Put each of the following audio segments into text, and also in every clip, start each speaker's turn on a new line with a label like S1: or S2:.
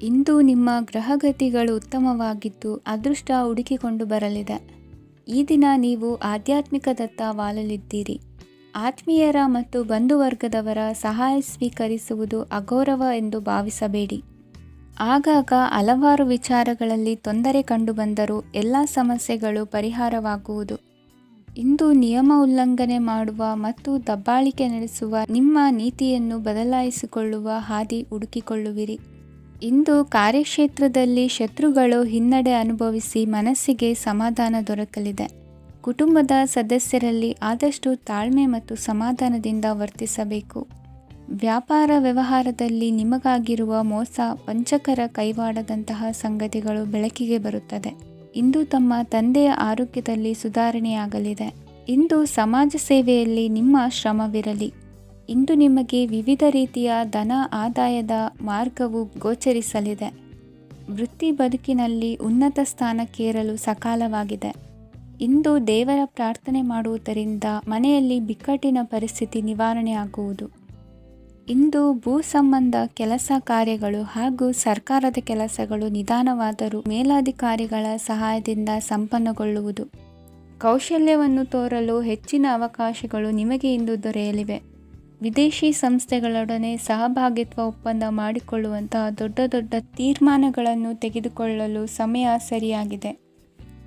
S1: ಇಂದು ನಿಮ್ಮ ಗ್ರಹಗತಿಗಳು ಉತ್ತಮವಾಗಿದ್ದು ಅದೃಷ್ಟ ಹುಡುಕಿಕೊಂಡು ಬರಲಿದೆ. ಈ ದಿನ ನೀವು ಆಧ್ಯಾತ್ಮಿಕದತ್ತ ವಾಲಲಿದ್ದೀರಿ. ಆತ್ಮೀಯರ ಮತ್ತು ಬಂಧುವರ್ಗದವರ ಸಹಾಯ ಸ್ವೀಕರಿಸುವುದು ಅಗೌರವ ಎಂದು ಭಾವಿಸಬೇಡಿ. ಆಗಾಗ ಹಲವಾರು ವಿಚಾರಗಳಲ್ಲಿ ತೊಂದರೆ ಕಂಡುಬಂದರೂ ಎಲ್ಲ ಸಮಸ್ಯೆಗಳು ಪರಿಹಾರವಾಗುವುದು. ಇಂದು ನಿಯಮ ಉಲ್ಲಂಘನೆ ಮಾಡುವ ಮತ್ತು ದಬ್ಬಾಳಿಕೆ ನಡೆಸುವ ನಿಮ್ಮ ನೀತಿಯನ್ನು ಬದಲಾಯಿಸಿಕೊಳ್ಳುವ ಹಾದಿ ಹುಡುಕಿಕೊಳ್ಳುವಿರಿ. ಇಂದು ಕಾರ್ಯಕ್ಷೇತ್ರದಲ್ಲಿ ಶತ್ರುಗಳು ಹಿನ್ನಡೆ ಅನುಭವಿಸಿ ಮನಸ್ಸಿಗೆ ಸಮಾಧಾನ ದೊರಕಲಿದೆ. ಕುಟುಂಬದ ಸದಸ್ಯರಲ್ಲಿ ಆದಷ್ಟು ತಾಳ್ಮೆ ಮತ್ತು ಸಮಾಧಾನದಿಂದ ವರ್ತಿಸಬೇಕು. ವ್ಯಾಪಾರ ವ್ಯವಹಾರದಲ್ಲಿ ನಿಮಗಾಗಿರುವ ಮೋಸ, ವಂಚಕರ ಕೈವಾಡದಂತಹ ಸಂಗತಿಗಳು ಬೆಳಕಿಗೆ ಬರುತ್ತದೆ. ಇಂದು ತಮ್ಮ ತಂದೆಯ ಆರೋಗ್ಯದಲ್ಲಿ ಸುಧಾರಣೆಯಾಗಲಿದೆ. ಇಂದು ಸಮಾಜ ಸೇವೆಯಲ್ಲಿ ನಿಮ್ಮ ಶ್ರಮವಿರಲಿ. ಇಂದು ನಿಮಗೆ ವಿವಿಧ ರೀತಿಯ ಧನ ಆದಾಯದ ಮಾರ್ಗವು ಗೋಚರಿಸಲಿದೆ. ವೃತ್ತಿ ಬದುಕಿನಲ್ಲಿ ಉನ್ನತ ಸ್ಥಾನಕ್ಕೇರಲು ಸಕಾಲವಾಗಿದೆ. ಇಂದು ದೇವರ ಪ್ರಾರ್ಥನೆ ಮಾಡುವುದರಿಂದ ಮನೆಯಲ್ಲಿ ಬಿಕ್ಕಟ್ಟಿನ ಪರಿಸ್ಥಿತಿ ನಿವಾರಣೆಯಾಗುವುದು. ಇಂದು ಭೂ ಸಂಬಂಧ ಕೆಲಸ ಕಾರ್ಯಗಳು ಹಾಗೂ ಸರ್ಕಾರದ ಕೆಲಸಗಳು ನಿಧಾನವಾದರೂ ಮೇಲಾಧಿಕಾರಿಗಳ ಸಹಾಯದಿಂದ ಸಂಪನ್ನಗೊಳ್ಳುವುದು. ಕೌಶಲ್ಯವನ್ನು ತೋರಲು ಹೆಚ್ಚಿನ ಅವಕಾಶಗಳು ನಿಮಗೆ ಇಂದು ದೊರೆಯಲಿವೆ. ವಿದೇಶಿ ಸಂಸ್ಥೆಗಳೊಡನೆ ಸಹಭಾಗಿತ್ವ ಒಪ್ಪಂದ ಮಾಡಿಕೊಳ್ಳುವಂತಹ ದೊಡ್ಡ ದೊಡ್ಡ ತೀರ್ಮಾನಗಳನ್ನು ತೆಗೆದುಕೊಳ್ಳಲು ಸಮಯ ಸರಿಯಾಗಿದೆ.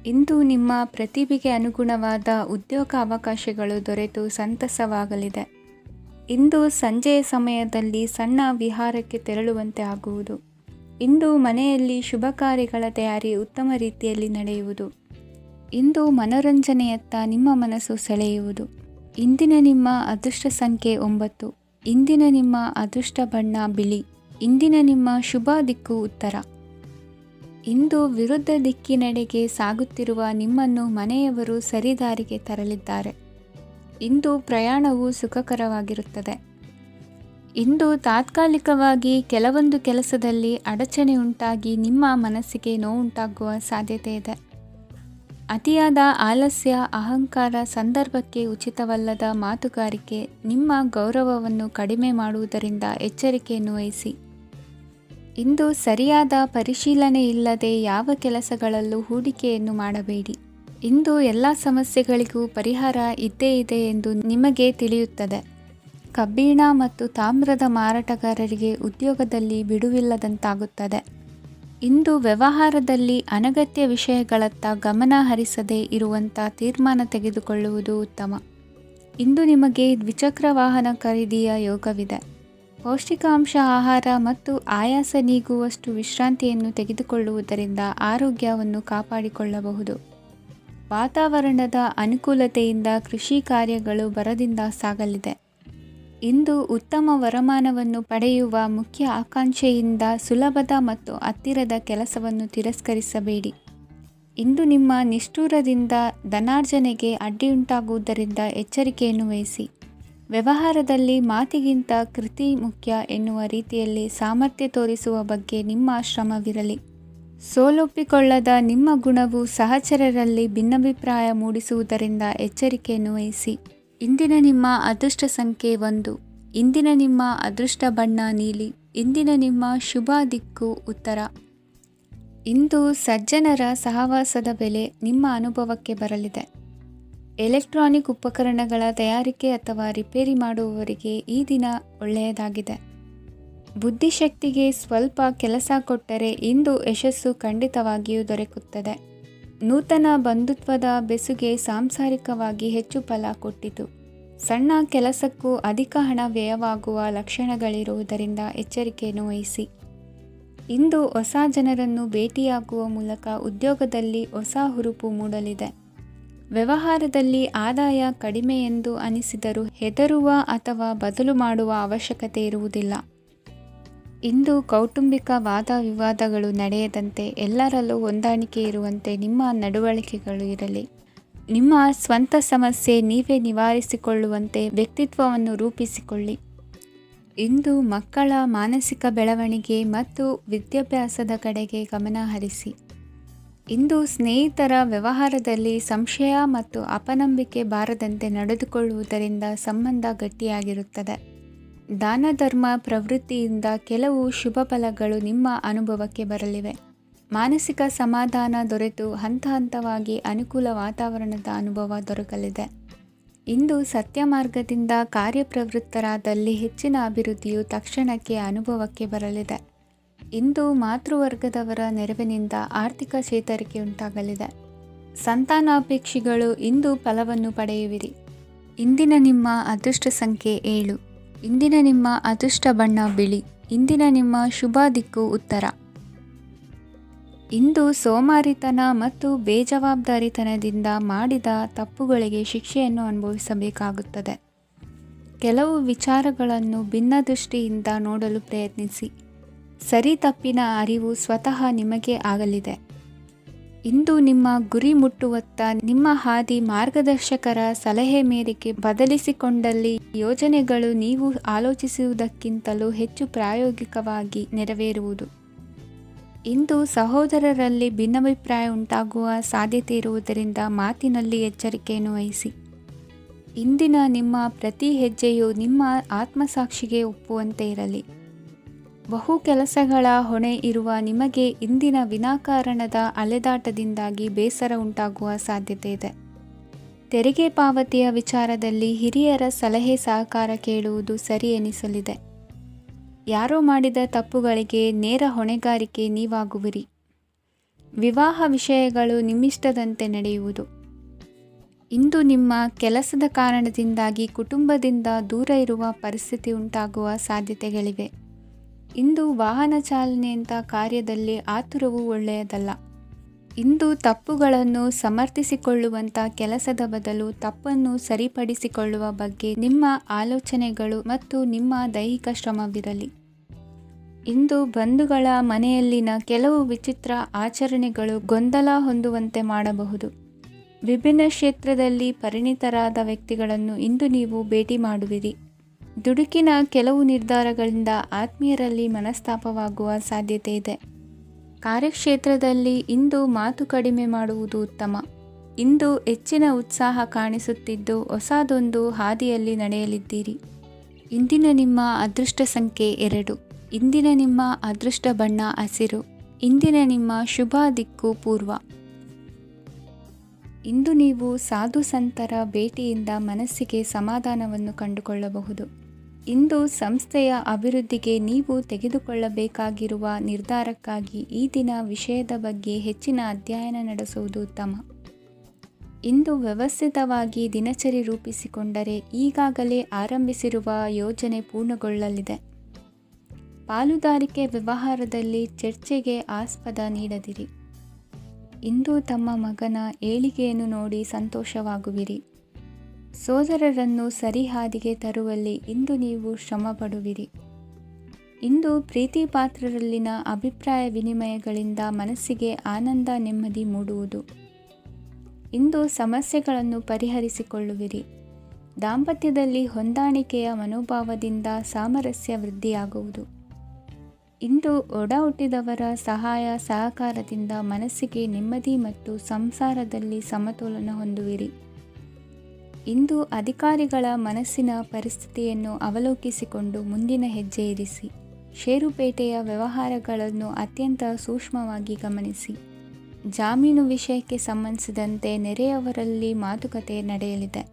S1: ಇಂದು ನಿಮ್ಮ ಪ್ರತಿಭೆಗೆ ಅನುಗುಣವಾದ ಉದ್ಯೋಗ ಅವಕಾಶಗಳು ದೊರೆತು ಸಂತಸವಾಗಲಿದೆ. ಇಂದು ಸಂಜೆಯ ಸಮಯದಲ್ಲಿ ಸಣ್ಣ ವಿಹಾರಕ್ಕೆ ತೆರಳುವಂತೆ ಆಗುವುದು. ಇಂದು ಮನೆಯಲ್ಲಿ ಶುಭ ಕಾರ್ಯಗಳ ತಯಾರಿ ಉತ್ತಮ ರೀತಿಯಲ್ಲಿ ನಡೆಯುವುದು. ಇಂದು ಮನೋರಂಜನೆಯತ್ತ ನಿಮ್ಮ ಮನಸ್ಸು ಸೆಳೆಯುವುದು. ಇಂದಿನ ನಿಮ್ಮ ಅದೃಷ್ಟ ಸಂಖ್ಯೆ 9. ಇಂದಿನ ನಿಮ್ಮ ಅದೃಷ್ಟ ಬಣ್ಣ ಬಿಳಿ. ಇಂದಿನ ನಿಮ್ಮ ಶುಭ ದಿಕ್ಕು ಉತ್ತರ. ಇಂದು ವಿರುದ್ಧ ದಿಕ್ಕಿನೆಡೆಗೆ ಸಾಗುತ್ತಿರುವ ನಿಮ್ಮನ್ನು ಮನೆಯವರು ಸರಿದಾರಿಗೆ ತರಲಿದ್ದಾರೆ. ಇಂದು ಪ್ರಯಾಣವು ಸುಖಕರವಾಗಿರುತ್ತದೆ. ಇಂದು ತಾತ್ಕಾಲಿಕವಾಗಿ ಕೆಲವೊಂದು ಕೆಲಸದಲ್ಲಿ ಅಡಚಣೆ ಉಂಟಾಗಿ ನಿಮ್ಮ ಮನಸ್ಸಿಗೆ ನೋವುಂಟಾಗುವ ಸಾಧ್ಯತೆ ಇದೆ. ಅತಿಯಾದ ಆಲಸ್ಯ, ಅಹಂಕಾರ, ಸಂದರ್ಭಕ್ಕೆ ಉಚಿತವಲ್ಲದ ಮಾತುಗಾರಿಕೆ ನಿಮ್ಮ ಗೌರವವನ್ನು ಕಡಿಮೆ ಮಾಡುವುದರಿಂದ ಎಚ್ಚರಿಕೆಯನ್ನು ವಹಿಸಿ. ಇಂದು ಸರಿಯಾದ ಪರಿಶೀಲನೆ ಇಲ್ಲದೆ ಯಾವ ಕೆಲಸಗಳಲ್ಲೂ ಹೂಡಿಕೆಯನ್ನು ಮಾಡಬೇಡಿ. ಇಂದು ಎಲ್ಲ ಸಮಸ್ಯೆಗಳಿಗೂ ಪರಿಹಾರ ಇದ್ದೇ ಇದೆ ಎಂದು ನಿಮಗೆ ತಿಳಿಯುತ್ತದೆ. ಕಬ್ಬಿಣ ಮತ್ತು ತಾಮ್ರದ ಮಾರಾಟಗಾರರಿಗೆ ಉದ್ಯೋಗದಲ್ಲಿ ಬಿಡುವಿಲ್ಲದಂತಾಗುತ್ತದೆ. ಇಂದು ವ್ಯವಹಾರದಲ್ಲಿ ಅನಗತ್ಯ ವಿಷಯಗಳತ್ತ ಗಮನ ಹರಿಸದೇ ಇರುವಂಥ ತೀರ್ಮಾನ ತೆಗೆದುಕೊಳ್ಳುವುದು ಉತ್ತಮ. ಇಂದು ನಿಮಗೆ ದ್ವಿಚಕ್ರ ವಾಹನ ಖರೀದಿಯ ಯೋಗವಿದೆ. ಪೌಷ್ಟಿಕಾಂಶ ಆಹಾರ ಮತ್ತು ಆಯಾಸ ನೀಗುವಷ್ಟು ವಿಶ್ರಾಂತಿಯನ್ನು ತೆಗೆದುಕೊಳ್ಳುವುದರಿಂದ ಆರೋಗ್ಯವನ್ನು ಕಾಪಾಡಿಕೊಳ್ಳಬಹುದು. ವಾತಾವರಣದ ಅನುಕೂಲತೆಯಿಂದ ಕೃಷಿ ಕಾರ್ಯಗಳು ಬರದಿಂದ ಸಾಗಲಿದೆ. ಇಂದು ಉತ್ತಮ ವರಮಾನವನ್ನು ಪಡೆಯುವ ಮುಖ್ಯ ಆಕಾಂಕ್ಷೆಯಿಂದ ಸುಲಭದ ಮತ್ತು ಹತ್ತಿರದ ಕೆಲಸವನ್ನು ತಿರಸ್ಕರಿಸಬೇಡಿ. ಇಂದು ನಿಮ್ಮ ನಿಷ್ಠುರದಿಂದ ಧನಾರ್ಜನೆಗೆ ಅಡ್ಡಿಯುಂಟಾಗುವುದರಿಂದ ಎಚ್ಚರಿಕೆಯನ್ನು ವಹಿಸಿ. ವ್ಯವಹಾರದಲ್ಲಿ ಮಾತಿಗಿಂತ ಕೃತಿ ಮುಖ್ಯ ಎನ್ನುವ ರೀತಿಯಲ್ಲಿ ಸಾಮರ್ಥ್ಯ ತೋರಿಸುವ ಬಗ್ಗೆ ನಿಮ್ಮ ಶ್ರಮವಿರಲಿ. ಸೋಲೊಪ್ಪಿಕೊಳ್ಳದ ನಿಮ್ಮ ಗುಣವು ಸಹಚರರಲ್ಲಿ ಭಿನ್ನಾಭಿಪ್ರಾಯ ಮೂಡಿಸುವುದರಿಂದ ಎಚ್ಚರಿಕೆಯನ್ನು ವಹಿಸಿ. ಇಂದಿನ ನಿಮ್ಮ ಅದೃಷ್ಟ ಸಂಖ್ಯೆ 1. ಇಂದಿನ ನಿಮ್ಮ ಅದೃಷ್ಟ ಬಣ್ಣ ನೀಲಿ. ಇಂದಿನ ನಿಮ್ಮ ಶುಭ ದಿಕ್ಕು ಉತ್ತರ. ಇಂದು ಸಜ್ಜನರ ಸಹವಾಸದ ಬೆಲೆ ನಿಮ್ಮ ಅನುಭವಕ್ಕೆ ಬರಲಿದೆ. ಎಲೆಕ್ಟ್ರಾನಿಕ್ ಉಪಕರಣಗಳ ತಯಾರಿಕೆ ಅಥವಾ ರಿಪೇರಿ ಮಾಡುವವರಿಗೆ ಈ ದಿನ ಒಳ್ಳೆಯದಾಗಿದೆ. ಬುದ್ಧಿಶಕ್ತಿಗೆ ಸ್ವಲ್ಪ ಕೆಲಸ ಕೊಟ್ಟರೆ ಇಂದು ಯಶಸ್ಸು ಖಂಡಿತವಾಗಿಯೂ ದೊರಕುತ್ತದೆ. ನೂತನ ಬಂಧುತ್ವದ ಬೆಸುಗೆ ಸಾಂಸಾರಿಕವಾಗಿ ಹೆಚ್ಚು ಫಲ ಕೊಟ್ಟಿತು. ಸಣ್ಣ ಕೆಲಸಕ್ಕೂ ಅಧಿಕ ಹಣ ವ್ಯಯವಾಗುವ ಲಕ್ಷಣಗಳಿರುವುದರಿಂದ ಎಚ್ಚರಿಕೆಯನ್ನು ವಹಿಸಿ. ಇಂದು ಹೊಸ ಜನರನ್ನು ಭೇಟಿಯಾಗುವ ಮೂಲಕ ಉದ್ಯೋಗದಲ್ಲಿ ಹೊಸ ಹುರುಪು ಮೂಡಲಿದೆ. ವ್ಯವಹಾರದಲ್ಲಿ ಆದಾಯ ಕಡಿಮೆ ಎಂದು ಅನಿಸಿದರೂ ಹೆದರುವ ಅಥವಾ ಬದಲು ಮಾಡುವ ಅವಶ್ಯಕತೆ ಇರುವುದಿಲ್ಲ. ಇಂದು ಕೌಟುಂಬಿಕ ವಾದ ವಿವಾದಗಳು ನಡೆಯದಂತೆ ಎಲ್ಲರಲ್ಲೂ ಹೊಂದಾಣಿಕೆ ಇರುವಂತೆ ನಿಮ್ಮ ನಡವಳಿಕೆಗಳು ಇರಲಿ. ನಿಮ್ಮ ಸ್ವಂತ ಸಮಸ್ಯೆ ನೀವೇ ನಿವಾರಿಸಿಕೊಳ್ಳುವಂತೆ ವ್ಯಕ್ತಿತ್ವವನ್ನು ರೂಪಿಸಿಕೊಳ್ಳಿ. ಇಂದು ಮಕ್ಕಳ ಮಾನಸಿಕ ಬೆಳವಣಿಗೆ ಮತ್ತು ವಿದ್ಯಾಭ್ಯಾಸದ ಕಡೆಗೆ ಗಮನ ಹರಿಸಿ. ಇಂದು ಸ್ನೇಹಿತರ ವ್ಯವಹಾರದಲ್ಲಿ ಸಂಶಯ ಮತ್ತು ಅಪನಂಬಿಕೆ ಬಾರದಂತೆ ನಡೆದುಕೊಳ್ಳುವುದರಿಂದ ಸಂಬಂಧ ಗಟ್ಟಿಯಾಗಿರುತ್ತದೆ. ದಾನ ಧರ್ಮ ಪ್ರವೃತ್ತಿಯಿಂದ ಕೆಲವು ಶುಭ ಫಲಗಳು ನಿಮ್ಮ ಅನುಭವಕ್ಕೆ ಬರಲಿವೆ. ಮಾನಸಿಕ ಸಮಾಧಾನ ದೊರೆತು ಹಂತ ಹಂತವಾಗಿ ಅನುಕೂಲ ವಾತಾವರಣದ ಅನುಭವ ದೊರಕಲಿದೆ. ಇಂದು ಸತ್ಯ ಮಾರ್ಗದಿಂದ ಕಾರ್ಯಪ್ರವೃತ್ತರಾದಲ್ಲಿ ಹೆಚ್ಚಿನ ಅಭಿವೃದ್ಧಿಯು ತಕ್ಷಣಕ್ಕೆ ಅನುಭವಕ್ಕೆ ಬರಲಿದೆ. ಇಂದು ಮಾತೃವರ್ಗದವರ ನೆರವಿನಿಂದ ಆರ್ಥಿಕ ಚೇತರಿಕೆ ಉಂಟಾಗಲಿದೆ. ಸಂತಾನಾಪೇಕ್ಷಿಗಳು ಇಂದು ಫಲವನ್ನು ಪಡೆಯುವಿರಿ. ಇಂದಿನ ನಿಮ್ಮ ಅದೃಷ್ಟ ಸಂಖ್ಯೆ 7. ಇಂದಿನ ನಿಮ್ಮ ಅದೃಷ್ಟ ಬಣ್ಣ ಬಿಳಿ. ಇಂದಿನ ನಿಮ್ಮ ಶುಭ ದಿಕ್ಕು ಉತ್ತರ. ಇಂದು ಸೋಮಾರಿತನ ಮತ್ತು ಬೇಜವಾಬ್ದಾರಿತನದಿಂದ ಮಾಡಿದ ತಪ್ಪುಗಳಿಗೆ ಶಿಕ್ಷೆಯನ್ನು ಅನುಭವಿಸಬೇಕಾಗುತ್ತದೆ. ಕೆಲವು ವಿಚಾರಗಳನ್ನು ಭಿನ್ನ ದೃಷ್ಟಿಯಿಂದ ನೋಡಲು ಪ್ರಯತ್ನಿಸಿ. ಸರಿ ತಪ್ಪಿನ ಅರಿವು ಸ್ವತಃ ನಿಮಗೆ ಆಗಲಿದೆ. ಇಂದು ನಿಮ್ಮ ಗುರಿ ಮುಟ್ಟುವತ್ತ ನಿಮ್ಮ ಹಾದಿ ಮಾರ್ಗದರ್ಶಕರ ಸಲಹೆ ಮೇರೆಗೆ ಬದಲಿಸಿಕೊಂಡಲ್ಲಿ ಯೋಜನೆಗಳು ನೀವು ಆಲೋಚಿಸುವುದಕ್ಕಿಂತಲೂ ಹೆಚ್ಚು ಪ್ರಾಯೋಗಿಕವಾಗಿ ನೆರವೇರುವುದು. ಇಂದು ಸಹೋದರರಲ್ಲಿ ಭಿನ್ನಾಭಿಪ್ರಾಯ ಉಂಟಾಗುವ ಸಾಧ್ಯತೆ ಇರುವುದರಿಂದ ಮಾತಿನಲ್ಲಿ ಎಚ್ಚರಿಕೆಯನ್ನು ವಹಿಸಿ. ಇಂದಿನ ನಿಮ್ಮ ಪ್ರತಿ ಹೆಜ್ಜೆಯು ನಿಮ್ಮ ಆತ್ಮಸಾಕ್ಷಿಗೆ ಒಪ್ಪುವಂತೆ ಇರಲಿ. ಬಹು ಕೆಲಸಗಳ ಹೊಣೆ ಇರುವ ನಿಮಗೆ ಇಂದಿನ ವಿನಾಕಾರಣದ ಅಲೆದಾಟದಿಂದಾಗಿ ಬೇಸರ ಉಂಟಾಗುವ ಸಾಧ್ಯತೆ ಇದೆ. ತೆರಿಗೆ ಪಾವತಿಯ ವಿಚಾರದಲ್ಲಿ ಹಿರಿಯರ ಸಲಹೆ ಸಹಕಾರ ಕೇಳುವುದು ಸರಿ ಎನಿಸಲಿದೆ. ಯಾರೋ ಮಾಡಿದ ತಪ್ಪುಗಳಿಗೆ ನೇರ ಹೊಣೆಗಾರಿಕೆ ನೀವಾಗುವಿರಿ. ವಿವಾಹ ವಿಷಯಗಳು ನಿಮ್ಮಿಷ್ಟದಂತೆ ನಡೆಯುವುದು. ಇಂದು ನಿಮ್ಮ ಕೆಲಸದ ಕಾರಣದಿಂದಾಗಿ ಕುಟುಂಬದಿಂದ ದೂರ ಇರುವ ಪರಿಸ್ಥಿತಿ ಉಂಟಾಗುವ ಸಾಧ್ಯತೆಗಳಿವೆ. ಇಂದು ವಾಹನ ಚಾಲನೆಯಂಥ ಕಾರ್ಯದಲ್ಲಿ ಆತುರವು ಒಳ್ಳೆಯದಲ್ಲ. ಇಂದು ತಪ್ಪುಗಳನ್ನು ಸಮರ್ಥಿಸಿಕೊಳ್ಳುವಂಥ ಕೆಲಸದ ಬದಲು ತಪ್ಪನ್ನು ಸರಿಪಡಿಸಿಕೊಳ್ಳುವ ಬಗ್ಗೆ ನಿಮ್ಮ ಆಲೋಚನೆಗಳು ಮತ್ತು ನಿಮ್ಮ ದೈಹಿಕ ಶ್ರಮವಿರಲಿ. ಇಂದು ಬಂಧುಗಳ ಮನೆಯಲ್ಲಿನ ಕೆಲವು ವಿಚಿತ್ರ ಆಚರಣೆಗಳು ಗೊಂದಲ ಹೊಂದುವಂತೆ ಮಾಡಬಹುದು. ವಿಭಿನ್ನ ಕ್ಷೇತ್ರದಲ್ಲಿ ಪರಿಣಿತರಾದ ವ್ಯಕ್ತಿಗಳನ್ನು ಇಂದು ನೀವು ಭೇಟಿ ಮಾಡುವಿರಿ. ದುಡುಕಿನ ಕೆಲವು ನಿರ್ಧಾರಗಳಿಂದ ಆತ್ಮೀಯರಲ್ಲಿ ಮನಸ್ತಾಪವಾಗುವ ಸಾಧ್ಯತೆ ಇದೆ. ಕಾರ್ಯಕ್ಷೇತ್ರದಲ್ಲಿ ಇಂದು ಮಾತು ಕಡಿಮೆ ಮಾಡುವುದು ಉತ್ತಮ. ಇಂದು ಹೆಚ್ಚಿನ ಉತ್ಸಾಹ ಕಾಣಿಸುತ್ತಿದ್ದು ಹೊಸದೊಂದು ಹಾದಿಯಲ್ಲಿ ನಡೆಯಲಿದ್ದೀರಿ. ಇಂದಿನ ನಿಮ್ಮ ಅದೃಷ್ಟ ಸಂಖ್ಯೆ 2. ಇಂದಿನ ನಿಮ್ಮ ಅದೃಷ್ಟ ಬಣ್ಣ ಹಸಿರು. ಇಂದಿನ ನಿಮ್ಮ ಶುಭ ದಿಕ್ಕು ಪೂರ್ವ. ಇಂದು ನೀವು ಸಾಧು ಸಂತರ ಭೇಟಿಯಿಂದ ಮನಸ್ಸಿಗೆ ಸಮಾಧಾನವನ್ನು ಕಂಡುಕೊಳ್ಳಬಹುದು. ಇಂದು ಸಂಸ್ಥೆಯ ಅಭಿವೃದ್ಧಿಗೆ ನೀವು ತೆಗೆದುಕೊಳ್ಳಬೇಕಾಗಿರುವ ನಿರ್ಧಾರಕ್ಕಾಗಿ ಈ ದಿನ ವಿಷಯದ ಬಗ್ಗೆ ಹೆಚ್ಚಿನ ಅಧ್ಯಯನ ನಡೆಸುವುದು ಉತ್ತಮ. ಇಂದು ವ್ಯವಸ್ಥಿತವಾಗಿ ದಿನಚರಿ ರೂಪಿಸಿಕೊಂಡರೆ ಈಗಾಗಲೇ ಆರಂಭಿಸಿರುವ ಯೋಜನೆ ಪೂರ್ಣಗೊಳ್ಳಲಿದೆ. ಪಾಲುದಾರಿಕೆ ವ್ಯವಹಾರದಲ್ಲಿ ಚರ್ಚೆಗೆ ಆಸ್ಪದ ನೀಡದಿರಿ. ಇಂದು ತಮ್ಮ ಮಗನ ಏಳಿಗೆಯನ್ನು ನೋಡಿ ಸಂತೋಷವಾಗುವಿರಿ. ಸೋದರರನ್ನು ಸರಿ ಹಾದಿಗೆ ತರುವಲ್ಲಿ ಇಂದು ನೀವು ಶ್ರಮಪಡುವಿರಿ. ಇಂದು ಪ್ರೀತಿ ಪಾತ್ರರಲ್ಲಿನ ಅಭಿಪ್ರಾಯ ವಿನಿಮಯಗಳಿಂದ ಮನಸ್ಸಿಗೆ ಆನಂದ ನೆಮ್ಮದಿ ಮೂಡುವುದು. ಇಂದು ಸಮಸ್ಯೆಗಳನ್ನು ಪರಿಹರಿಸಿಕೊಳ್ಳುವಿರಿ. ದಾಂಪತ್ಯದಲ್ಲಿ ಹೊಂದಾಣಿಕೆಯ ಮನೋಭಾವದಿಂದ ಸಾಮರಸ್ಯ ವೃದ್ಧಿಯಾಗುವುದು. ಇಂದು ಒಡ ಹುಟ್ಟಿದವರ ಸಹಾಯ ಸಹಕಾರದಿಂದ ಮನಸ್ಸಿಗೆ ನೆಮ್ಮದಿ ಮತ್ತು ಸಂಸಾರದಲ್ಲಿ ಸಮತೋಲನ ಹೊಂದುವಿರಿ. ಇಂದು ಅಧಿಕಾರಿಗಳ ಮನಸ್ಸಿನ ಪರಿಸ್ಥಿತಿಯನ್ನು ಅವಲೋಕಿಸಿಕೊಂಡು ಮುಂದಿನ ಹೆಜ್ಜೆ ಇರಿಸಿ. ಷೇರುಪೇಟೆಯ ವ್ಯವಹಾರಗಳನ್ನು ಅತ್ಯಂತ ಸೂಕ್ಷ್ಮವಾಗಿ ಗಮನಿಸಿ. ಜಾಮೀನು ವಿಷಯಕ್ಕೆ ಸಂಬಂಧಿಸಿದಂತೆ ನೆರೆಯವರಲ್ಲಿ ಮಾತುಕತೆ ನಡೆಯಲಿದೆ.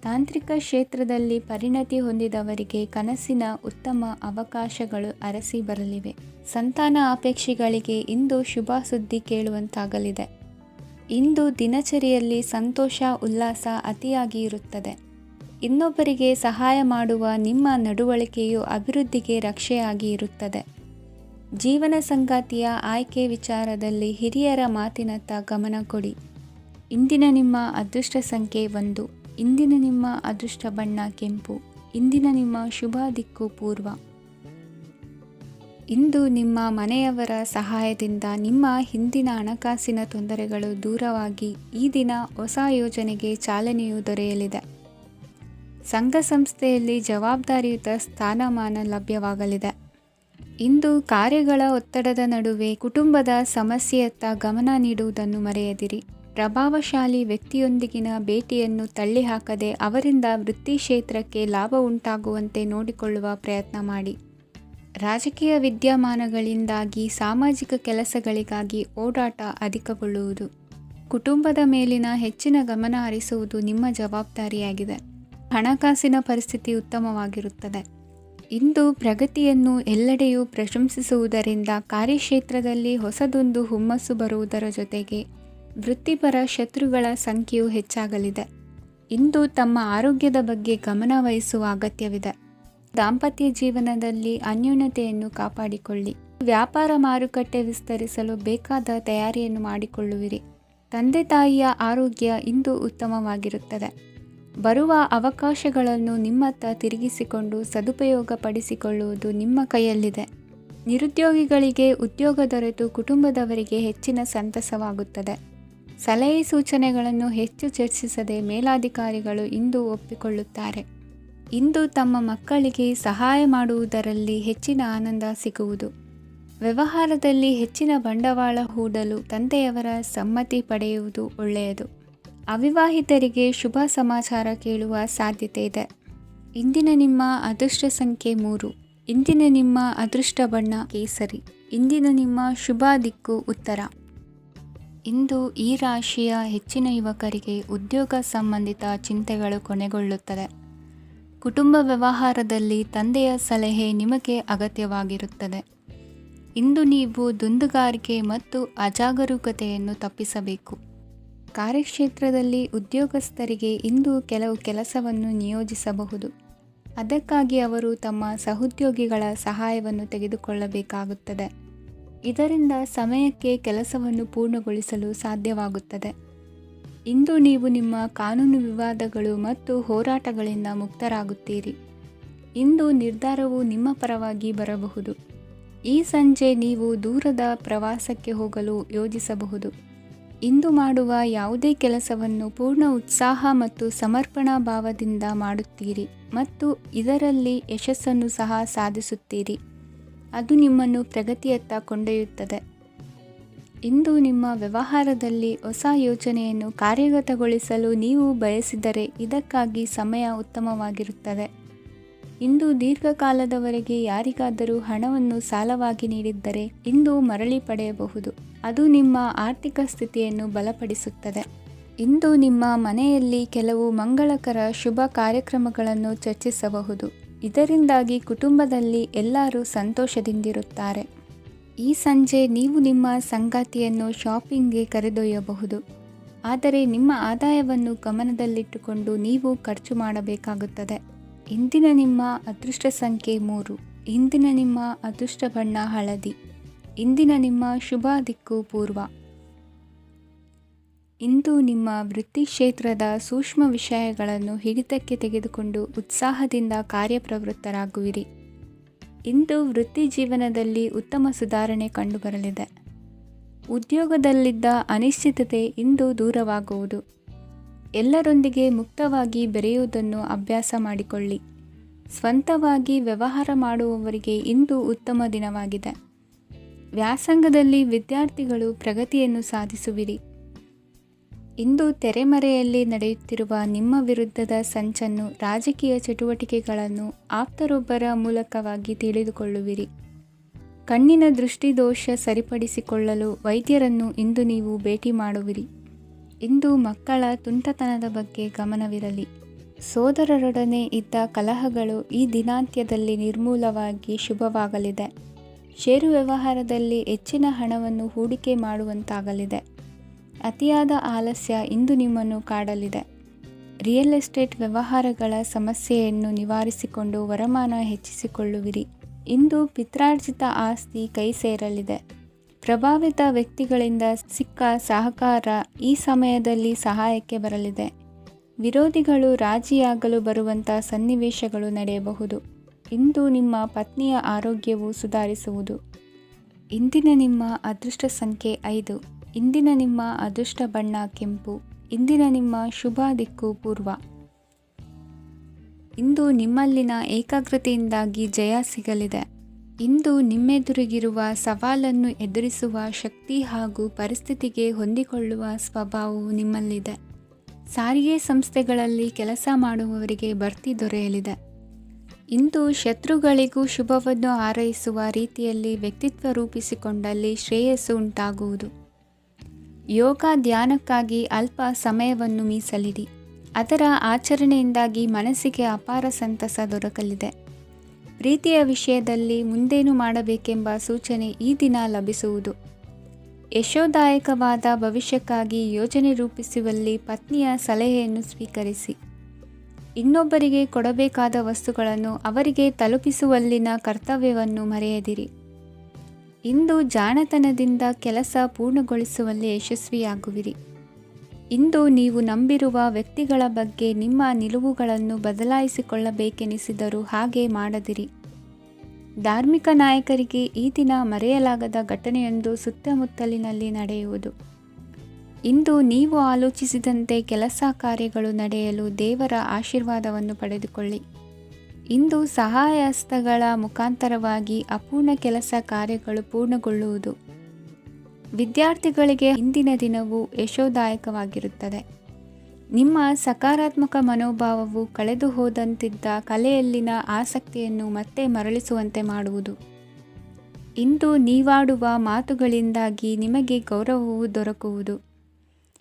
S1: ತಾಂತ್ರಿಕ ಕ್ಷೇತ್ರದಲ್ಲಿ ಪರಿಣತಿ ಹೊಂದಿದವರಿಗೆ ಕನಸಿನ ಉತ್ತಮ ಅವಕಾಶಗಳು ಅರಸಿ ಬರಲಿವೆ. ಸಂತಾನ ಅಪೇಕ್ಷಿಗಳಿಗೆ ಇಂದು ಶುಭ ಸುದ್ದಿ ಕೇಳುವಂತಾಗಲಿದೆ. ಇಂದು ದಿನಚರಿಯಲ್ಲಿ ಸಂತೋಷ ಉಲ್ಲಾಸ ಅತಿಯಾಗಿ ಇರುತ್ತದೆ. ಇನ್ನೊಬ್ಬರಿಗೆ ಸಹಾಯ ಮಾಡುವ ನಿಮ್ಮ ನಡವಳಿಕೆಯು ಅಭಿವೃದ್ಧಿಗೆ ರಕ್ಷೆಯಾಗಿ ಇರುತ್ತದೆ. ಜೀವನ ಸಂಗಾತಿಯ ಆಯ್ಕೆ ವಿಚಾರದಲ್ಲಿ ಹಿರಿಯರ ಮಾತಿನತ್ತ ಗಮನ ಕೊಡಿ. ಇಂದಿನ ನಿಮ್ಮ ಅದೃಷ್ಟ ಸಂಖ್ಯೆ 1. ಇಂದಿನ ನಿಮ್ಮ ಅದೃಷ್ಟ ಬಣ್ಣ ಕೆಂಪು. ಇಂದಿನ ನಿಮ್ಮ ಶುಭ ದಿಕ್ಕು ಪೂರ್ವ. ಇಂದು ನಿಮ್ಮ ಮನೆಯವರ ಸಹಾಯದಿಂದ ನಿಮ್ಮ ಹಿಂದಿನ ಹಣಕಾಸಿನ ತೊಂದರೆಗಳು ದೂರವಾಗಿ ಈ ದಿನ ಹೊಸ ಯೋಜನೆಗೆ ಚಾಲನೆಯು ದೊರೆಯಲಿದೆ. ಸಂಘ ಸಂಸ್ಥೆಯಲ್ಲಿ ಜವಾಬ್ದಾರಿಯುತ ಸ್ಥಾನಮಾನ ಲಭ್ಯವಾಗಲಿದೆ. ಇಂದು ಕಾರ್ಯಗಳ ಒತ್ತಡದ ನಡುವೆ ಕುಟುಂಬದ ಸಮಸ್ಯೆಯತ್ತ ಗಮನ ನೀಡುವುದನ್ನು ಮರೆಯದಿರಿ. ಪ್ರಭಾವಶಾಲಿ ವ್ಯಕ್ತಿಯೊಂದಿಗಿನ ಭೇಟಿಯನ್ನು ತಳ್ಳಿಹಾಕದೆ ಅವರಿಂದ ವೃತ್ತಿ ಕ್ಷೇತ್ರಕ್ಕೆ ಲಾಭ ಉಂಟಾಗುವಂತೆ ನೋಡಿಕೊಳ್ಳುವ ಪ್ರಯತ್ನ ಮಾಡಿ. ರಾಜಕೀಯ ವಿದ್ಯಮಾನಗಳಿಂದಾಗಿ ಸಾಮಾಜಿಕ ಕೆಲಸಗಳಿಗಾಗಿ ಓಡಾಟ ಅಧಿಕಗೊಳ್ಳುವುದು. ಕುಟುಂಬದ ಮೇಲಿನ ಹೆಚ್ಚಿನ ಗಮನ ಹರಿಸುವುದು ನಿಮ್ಮ ಜವಾಬ್ದಾರಿಯಾಗಿದೆ. ಹಣಕಾಸಿನ ಪರಿಸ್ಥಿತಿ ಉತ್ತಮವಾಗಿರುತ್ತದೆ. ಇಂದು ಪ್ರಗತಿಯನ್ನು ಎಲ್ಲೆಡೆಯೂ ಪ್ರಶಂಸಿಸುವುದರಿಂದ ಕಾರ್ಯಕ್ಷೇತ್ರದಲ್ಲಿ ಹೊಸದೊಂದು ಹುಮ್ಮಸ್ಸು ಬರುವುದರ ಜೊತೆಗೆ ವೃತ್ತಿಪರ ಶತ್ರುಗಳ ಸಂಖ್ಯೆಯು ಹೆಚ್ಚಾಗಲಿದೆ. ಇಂದು ತಮ್ಮ ಆರೋಗ್ಯದ ಬಗ್ಗೆ ಗಮನ ವಹಿಸುವ ಅಗತ್ಯವಿದೆ. ದಾಂಪತ್ಯ ಜೀವನದಲ್ಲಿ ಅನ್ಯೋನ್ಯತೆಯನ್ನು ಕಾಪಾಡಿಕೊಳ್ಳಿ. ವ್ಯಾಪಾರ ಮಾರುಕಟ್ಟೆ ವಿಸ್ತರಿಸಲು ಬೇಕಾದ ತಯಾರಿಯನ್ನು ಮಾಡಿಕೊಳ್ಳುವಿರಿ. ತಂದೆ ತಾಯಿಯ ಆರೋಗ್ಯ ಇಂದು ಉತ್ತಮವಾಗಿರುತ್ತದೆ. ಬರುವ ಅವಕಾಶಗಳನ್ನು ನಿಮ್ಮತ್ತ ತಿರುಗಿಸಿಕೊಂಡು ಸದುಪಯೋಗಪಡಿಸಿಕೊಳ್ಳುವುದು ನಿಮ್ಮ ಕೈಯಲ್ಲಿದೆ. ನಿರುದ್ಯೋಗಿಗಳಿಗೆ ಉದ್ಯೋಗ ದೊರೆತು ಕುಟುಂಬದವರಿಗೆ ಹೆಚ್ಚಿನ ಸಂತಸವಾಗುತ್ತದೆ. ಸಲಹೆ ಸೂಚನೆಗಳನ್ನು ಹೆಚ್ಚು ಚರ್ಚಿಸದೆ ಮೇಲಾಧಿಕಾರಿಗಳು ಇಂದು ಒಪ್ಪಿಕೊಳ್ಳುತ್ತಾರೆ. ಇಂದು ತಮ್ಮ ಮಕ್ಕಳಿಗೆ ಸಹಾಯ ಮಾಡುವುದರಲ್ಲಿ ಹೆಚ್ಚಿನ ಆನಂದ ಸಿಗುವುದು. ವ್ಯವಹಾರದಲ್ಲಿ ಹೆಚ್ಚಿನ ಬಂಡವಾಳ ಹೂಡಲು ತಂದೆಯವರ ಸಮ್ಮತಿ ಪಡೆಯುವುದು ಒಳ್ಳೆಯದು. ಅವಿವಾಹಿತರಿಗೆ ಶುಭ ಸಮಾಚಾರ ಕೇಳುವ ಸಾಧ್ಯತೆ ಇದೆ. ಇಂದಿನ ನಿಮ್ಮ ಅದೃಷ್ಟ ಸಂಖ್ಯೆ 3. ಇಂದಿನ ನಿಮ್ಮ ಅದೃಷ್ಟ ಬಣ್ಣ ಕೇಸರಿ. ಇಂದಿನ ನಿಮ್ಮ ಶುಭ ದಿಕ್ಕು ಉತ್ತರ. ಇಂದು ಈ ರಾಶಿಯ ಹೆಚ್ಚಿನ ಯುವಕರಿಗೆ ಉದ್ಯೋಗ ಸಂಬಂಧಿತ ಚಿಂತೆಗಳು ಕೊನೆಗೊಳ್ಳುತ್ತದೆ. ಕುಟುಂಬ ವ್ಯವಹಾರದಲ್ಲಿ ತಂದೆಯ ಸಲಹೆ ನಿಮಗೆ ಅಗತ್ಯವಾಗಿರುತ್ತದೆ. ಇಂದು ನೀವು ದುಂದುಗಾರಿಕೆ ಮತ್ತು ಅಜಾಗರೂಕತೆಯನ್ನು ತಪ್ಪಿಸಬೇಕು. ಕಾರ್ಯಕ್ಷೇತ್ರದಲ್ಲಿ ಉದ್ಯೋಗಸ್ಥರಿಗೆ ಇಂದು ಕೆಲವು ಕೆಲಸವನ್ನು ನಿಯೋಜಿಸಬಹುದು. ಅದಕ್ಕಾಗಿ ಅವರು ತಮ್ಮ ಸಹೋದ್ಯೋಗಿಗಳ ಸಹಾಯವನ್ನು ತೆಗೆದುಕೊಳ್ಳಬೇಕಾಗುತ್ತದೆ. ಇದರಿಂದ ಸಮಯಕ್ಕೆ ಕೆಲಸವನ್ನು ಪೂರ್ಣಗೊಳಿಸಲು ಸಾಧ್ಯವಾಗುತ್ತದೆ. ಇಂದು ನೀವು ನಿಮ್ಮ ಕಾನೂನು ವಿವಾದಗಳು ಮತ್ತು ಹೋರಾಟಗಳಿಂದ ಮುಕ್ತರಾಗುತ್ತೀರಿ. ಇಂದು ನಿರ್ಧಾರವು ನಿಮ್ಮ ಪರವಾಗಿ ಬರಬಹುದು. ಈ ಸಂಜೆ ನೀವು ದೂರದ ಪ್ರವಾಸಕ್ಕೆ ಹೋಗಲು ಯೋಜಿಸಬಹುದು. ಇಂದು ಮಾಡುವ ಯಾವುದೇ ಕೆಲಸವನ್ನು ಪೂರ್ಣ ಉತ್ಸಾಹ ಮತ್ತು ಸಮರ್ಪಣಾ ಭಾವದಿಂದ ಮಾಡುತ್ತೀರಿ ಮತ್ತು ಇದರಲ್ಲಿ ಯಶಸ್ಸನ್ನು ಸಹ ಸಾಧಿಸುತ್ತೀರಿ. ಅದು ನಿಮ್ಮನ್ನು ಪ್ರಗತಿಯತ್ತ ಕೊಂಡೊಯ್ಯುತ್ತದೆ. ಇಂದು ನಿಮ್ಮ ವ್ಯವಹಾರದಲ್ಲಿ ಹೊಸ ಯೋಜನೆಯನ್ನು ಕಾರ್ಯಗತಗೊಳಿಸಲು ನೀವು ಬಯಸಿದರೆ ಇದಕ್ಕಾಗಿ ಸಮಯ ಉತ್ತಮವಾಗಿರುತ್ತದೆ. ಇಂದು ದೀರ್ಘಕಾಲದವರೆಗೆ ಯಾರಿಗಾದರೂ ಹಣವನ್ನು ಸಾಲವಾಗಿ ನೀಡಿದ್ದರೆ ಇಂದು ಮರಳಿ ಪಡೆಯಬಹುದು. ಅದು ನಿಮ್ಮ ಆರ್ಥಿಕ ಸ್ಥಿತಿಯನ್ನು ಬಲಪಡಿಸುತ್ತದೆ. ಇಂದು ನಿಮ್ಮ ಮನೆಯಲ್ಲಿ ಕೆಲವು ಮಂಗಳಕರ ಶುಭ ಕಾರ್ಯಕ್ರಮಗಳನ್ನು ಚರ್ಚಿಸಬಹುದು. ಇದರಿಂದಾಗಿ ಕುಟುಂಬದಲ್ಲಿ ಎಲ್ಲರೂ ಸಂತೋಷದಿಂದಿರುತ್ತಾರೆ. ಈ ಸಂಜೆ ನೀವು ನಿಮ್ಮ ಸಂಗಾತಿಯನ್ನು ಶಾಪಿಂಗ್ಗೆ ಕರೆದೊಯ್ಯಬಹುದು. ಆದರೆ ನಿಮ್ಮ ಆದಾಯವನ್ನು ಗಮನದಲ್ಲಿಟ್ಟುಕೊಂಡು ನೀವು ಖರ್ಚು ಮಾಡಬೇಕಾಗುತ್ತದೆ. ಇಂದಿನ ನಿಮ್ಮ ಅದೃಷ್ಟ ಸಂಖ್ಯೆ 3. ಇಂದಿನ ನಿಮ್ಮ ಅದೃಷ್ಟ ಬಣ್ಣ ಹಳದಿ. ಇಂದಿನ ನಿಮ್ಮ ಶುಭ ದಿಕ್ಕು ಪೂರ್ವ. ಇಂದು ನಿಮ್ಮ ವೃತ್ತಿ ಕ್ಷೇತ್ರದ ಸೂಕ್ಷ್ಮ ವಿಷಯಗಳನ್ನು ಹಿಡಿತಕ್ಕೆ ತೆಗೆದುಕೊಂಡು ಉತ್ಸಾಹದಿಂದ ಕಾರ್ಯಪ್ರವೃತ್ತರಾಗುವಿರಿ. ಇಂದು ವೃತ್ತಿ ಜೀವನದಲ್ಲಿ ಉತ್ತಮ ಸುಧಾರಣೆ ಕಂಡುಬರಲಿದೆ. ಉದ್ಯೋಗದಲ್ಲಿದ್ದ ಅನಿಶ್ಚಿತತೆ ಇಂದು ದೂರವಾಗುವುದು. ಎಲ್ಲರೊಂದಿಗೆ ಮುಕ್ತವಾಗಿ ಬೆರೆಯುವುದನ್ನು ಅಭ್ಯಾಸ ಮಾಡಿಕೊಳ್ಳಿ. ಸ್ವಂತವಾಗಿ ವ್ಯವಹಾರ ಮಾಡುವವರಿಗೆ ಇಂದು ಉತ್ತಮ ದಿನವಾಗಿದೆ. ವ್ಯಾಸಂಗದಲ್ಲಿ ವಿದ್ಯಾರ್ಥಿಗಳು ಪ್ರಗತಿಯನ್ನು ಸಾಧಿಸುವಿರಿ. ಇಂದು ತೆರೆಮರೆಯಲ್ಲಿ ನಡೆಯುತ್ತಿರುವ ನಿಮ್ಮ ವಿರುದ್ಧದ ಸಂಚನ್ನು, ರಾಜಕೀಯ ಚಟುವಟಿಕೆಗಳನ್ನು ಆಪ್ತರೊಬ್ಬರ ಮೂಲಕವಾಗಿ ತಿಳಿದುಕೊಳ್ಳುವಿರಿ. ಕಣ್ಣಿನ ದೃಷ್ಟಿದೋಷ ಸರಿಪಡಿಸಿಕೊಳ್ಳಲು ವೈದ್ಯರನ್ನು ಇಂದು ನೀವು ಭೇಟಿ ಮಾಡುವಿರಿ. ಇಂದು ಮಕ್ಕಳ ತುಂಟತನದ ಬಗ್ಗೆ ಗಮನವಿರಲಿ. ಸೋದರರೊಡನೆ ಇದ್ದ ಕಲಹಗಳು ಈ ದಿನಾಂತ್ಯದಲ್ಲಿ ನಿರ್ಮೂಲವಾಗಿ ಶುಭವಾಗಲಿದೆ. ಷೇರು ವ್ಯವಹಾರದಲ್ಲಿ ಹೆಚ್ಚಿನ ಹಣವನ್ನು ಹೂಡಿಕೆ ಮಾಡುವಂತಾಗಲಿದೆ. ಅತಿಯಾದ ಆಲಸ್ಯ ಇಂದು ನಿಮ್ಮನ್ನು ಕಾಡಲಿದೆ. ರಿಯಲ್ ಎಸ್ಟೇಟ್ ವ್ಯವಹಾರಗಳ ಸಮಸ್ಯೆಯನ್ನು ನಿವಾರಿಸಿಕೊಂಡು ವರಮಾನ ಹೆಚ್ಚಿಸಿಕೊಳ್ಳುವಿರಿ. ಇಂದು ಪಿತ್ರಾರ್ಜಿತ ಆಸ್ತಿ ಕೈ ಸೇರಲಿದೆ. ಪ್ರಭಾವಿತ ವ್ಯಕ್ತಿಗಳಿಂದ ಸಿಕ್ಕ ಸಹಕಾರ ಈ ಸಮಯದಲ್ಲಿ ಸಹಾಯಕ್ಕೆ ಬರಲಿದೆ. ವಿರೋಧಿಗಳು ರಾಜಿಯಾಗಲು ಬರುವಂಥ ಸನ್ನಿವೇಶಗಳು ನಡೆಯಬಹುದು. ಇಂದು ನಿಮ್ಮ ಪತ್ನಿಯ ಆರೋಗ್ಯವು ಸುಧಾರಿಸುವುದು. ಇಂದಿನ ನಿಮ್ಮ ಅದೃಷ್ಟ ಸಂಖ್ಯೆ 5. ಇಂದಿನ ನಿಮ್ಮ ಅದೃಷ್ಟ ಬಣ್ಣ ಕೆಂಪು. ಇಂದಿನ ನಿಮ್ಮ ಶುಭ ದಿಕ್ಕು ಪೂರ್ವ. ಇಂದು ನಿಮ್ಮಲ್ಲಿನ ಏಕಾಗ್ರತೆಯಿಂದಾಗಿ ಜಯ ಸಿಗಲಿದೆ. ಇಂದು ನಿಮ್ಮೆದುರಿಗಿರುವ ಸವಾಲನ್ನು ಎದುರಿಸುವ ಶಕ್ತಿ ಹಾಗೂ ಪರಿಸ್ಥಿತಿಗೆ ಹೊಂದಿಕೊಳ್ಳುವ ಸ್ವಭಾವವು ನಿಮ್ಮಲ್ಲಿದೆ. ಸಾರಿಗೆ ಸಂಸ್ಥೆಗಳಲ್ಲಿ ಕೆಲಸ ಮಾಡುವವರಿಗೆ ಬಡ್ತಿ ದೊರೆಯಲಿದೆ. ಇಂದು ಶತ್ರುಗಳಿಗೂ ಶುಭವನ್ನು ಹಾರೈಸುವ ರೀತಿಯಲ್ಲಿ ವ್ಯಕ್ತಿತ್ವ ರೂಪಿಸಿಕೊಂಡಲ್ಲಿ ಶ್ರೇಯಸ್ಸು ಉಂಟಾಗುವುದು. ಯೋಗ ಧ್ಯಾನಕ್ಕಾಗಿ ಅಲ್ಪ ಸಮಯವನ್ನು ಮೀಸಲಿಡಿ. ಅದರ ಆಚರಣೆಯಿಂದಾಗಿ ಮನಸ್ಸಿಗೆ ಅಪಾರ ಸಂತಸ ದೊರಕಲಿದೆ. ಪ್ರೀತಿಯ ವಿಷಯದಲ್ಲಿ ಮುಂದೇನು ಮಾಡಬೇಕೆಂಬ ಸೂಚನೆ ಈ ದಿನ ಲಭಿಸುವುದು. ಯಶೋದಾಯಕವಾದ ಭವಿಷ್ಯಕ್ಕಾಗಿ ಯೋಜನೆ ರೂಪಿಸುವಲ್ಲಿ ಪತ್ನಿಯ ಸಲಹೆಯನ್ನು ಸ್ವೀಕರಿಸಿ. ಇನ್ನೊಬ್ಬರಿಗೆ ಕೊಡಬೇಕಾದ ವಸ್ತುಗಳನ್ನು ಅವರಿಗೆ ತಲುಪಿಸುವಲ್ಲಿನ ಕರ್ತವ್ಯವನ್ನು ಮರೆಯದಿರಿ. ಇಂದು ಜಾಣತನದಿಂದ ಕೆಲಸ ಪೂರ್ಣಗೊಳಿಸುವಲ್ಲಿ ಯಶಸ್ವಿಯಾಗುವಿರಿ. ಇಂದು ನೀವು ನಂಬಿರುವ ವ್ಯಕ್ತಿಗಳ ಬಗ್ಗೆ ನಿಮ್ಮ ನಿಲುವುಗಳನ್ನು ಬದಲಾಯಿಸಿಕೊಳ್ಳಬೇಕೆನಿಸಿದರೂ ಹಾಗೆ ಮಾಡದಿರಿ. ಧಾರ್ಮಿಕ ನಾಯಕರಿಗೆ ಈ ದಿನ ಮರೆಯಲಾಗದ ಘಟನೆಯೊಂದು ಸುತ್ತಮುತ್ತಲಿನಲ್ಲಿ ನಡೆಯುವುದು. ಇಂದು ನೀವು ಆಲೋಚಿಸಿದಂತೆ ಕೆಲಸ ಕಾರ್ಯಗಳು ನಡೆಯಲು ದೇವರ ಆಶೀರ್ವಾದವನ್ನು ಪಡೆದುಕೊಳ್ಳಿ. ಇಂದು ಸಹಾಯ ಹಸ್ತಗಳ ಮುಖಾಂತರವಾಗಿ ಅಪೂರ್ಣ ಕೆಲಸ ಕಾರ್ಯಗಳು ಪೂರ್ಣಗೊಳ್ಳುವುದು. ವಿದ್ಯಾರ್ಥಿಗಳಿಗೆ ಇಂದಿನ ದಿನವು ಯಶೋದಾಯಕವಾಗಿರುತ್ತದೆ. ನಿಮ್ಮ ಸಕಾರಾತ್ಮಕ ಮನೋಭಾವವು ಕಳೆದು ಹೋದಂತಿದ್ದ ಕಲೆಯಲ್ಲಿನ ಆಸಕ್ತಿಯನ್ನು ಮತ್ತೆ ಮರಳಿಸುವಂತೆ ಮಾಡುವುದು. ಇಂದು ನೀವಾಡುವ ಮಾತುಗಳಿಂದಾಗಿ ನಿಮಗೆ ಗೌರವವು ದೊರಕುವುದು.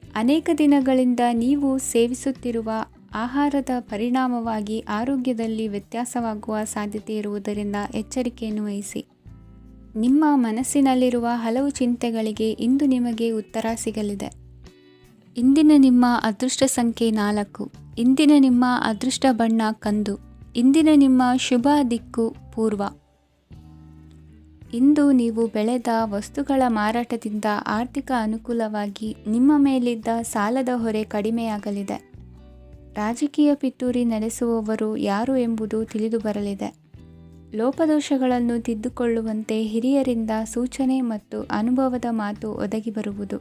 S1: ಅನೇಕ ದಿನಗಳಿಂದ ನೀವು ಸೇವಿಸುತ್ತಿರುವ ಆಹಾರದ ಪರಿಣಾಮವಾಗಿ ಆರೋಗ್ಯದಲ್ಲಿ ವ್ಯತ್ಯಾಸವಾಗುವ ಸಾಧ್ಯತೆ ಇರುವುದರಿಂದ ಎಚ್ಚರಿಕೆಯನ್ನು ವಹಿಸಿ. ನಿಮ್ಮ ಮನಸ್ಸಿನಲ್ಲಿರುವ ಹಲವು ಚಿಂತೆಗಳಿಗೆ ಇಂದು ನಿಮಗೆ ಉತ್ತರ ಸಿಗಲಿದೆ. ಇಂದಿನ ನಿಮ್ಮ ಅದೃಷ್ಟ ಸಂಖ್ಯೆ 4. ಇಂದಿನ ನಿಮ್ಮ ಅದೃಷ್ಟ ಬಣ್ಣ ಕಂದು. ಇಂದಿನ ನಿಮ್ಮ ಶುಭ ದಿಕ್ಕು ಪೂರ್ವ. ಇಂದು ನೀವು ಬೆಳೆದ ವಸ್ತುಗಳ ಮಾರಾಟದಿಂದ ಆರ್ಥಿಕ ಅನುಕೂಲವಾಗಿ ನಿಮ್ಮ ಮೇಲಿದ್ದ ಸಾಲದ ಹೊರೆ ಕಡಿಮೆಯಾಗಲಿದೆ. ರಾಜಕೀಯ ಪಿತೂರಿ ನಡೆಸುವವರು ಯಾರು ಎಂಬುದು ತಿಳಿದು ಬರಲಿದೆ. ಲೋಪದೋಷಗಳನ್ನು ತಿದ್ದುಕೊಳ್ಳುವಂತೆ ಹಿರಿಯರಿಂದ ಸೂಚನೆ ಮತ್ತು ಅನುಭವದ ಮಾತು ಒದಗಿ ಬರುವುದು.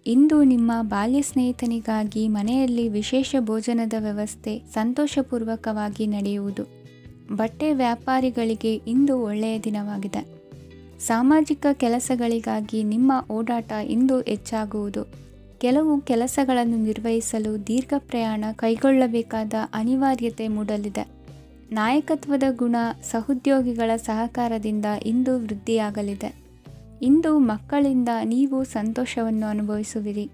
S1: ಇಂದು ನಿಮ್ಮ ಬಾಲ್ಯ ಸ್ನೇಹಿತನಿಗಾಗಿ ಮನೆಯಲ್ಲಿ ವಿಶೇಷ ಭೋಜನದ ವ್ಯವಸ್ಥೆ ಸಂತೋಷಪೂರ್ವಕವಾಗಿ ನಡೆಯುವುದು. ಬಟ್ಟೆ ವ್ಯಾಪಾರಿಗಳಿಗೆ ಇಂದು ಒಳ್ಳೆಯ ದಿನವಾಗಿದೆ. ಸಾಮಾಜಿಕ ಕೆಲಸಗಳಿಗಾಗಿ ನಿಮ್ಮ ಓಡಾಟ ಇಂದು ಹೆಚ್ಚಾಗುವುದು. ಕೆಲವು ಕೆಲಸಗಳನ್ನು ನಿರ್ವಹಿಸಲು ದೀರ್ಘ ಪ್ರಯಾಣ ಕೈಗೊಳ್ಳಬೇಕಾದ ಅನಿವಾರ್ಯತೆ ಮೂಡಲಿದೆ. ನಾಯಕತ್ವದ ಗುಣ ಸಹೋದ್ಯೋಗಿಗಳ ಸಹಕಾರದಿಂದ ಇಂದು ವೃದ್ಧಿಯಾಗಲಿದೆ. ಇಂದು ಮಕ್ಕಳಿಂದ ನೀವು ಸಂತೋಷವನ್ನು ಅನುಭವಿಸುವಿರಿ.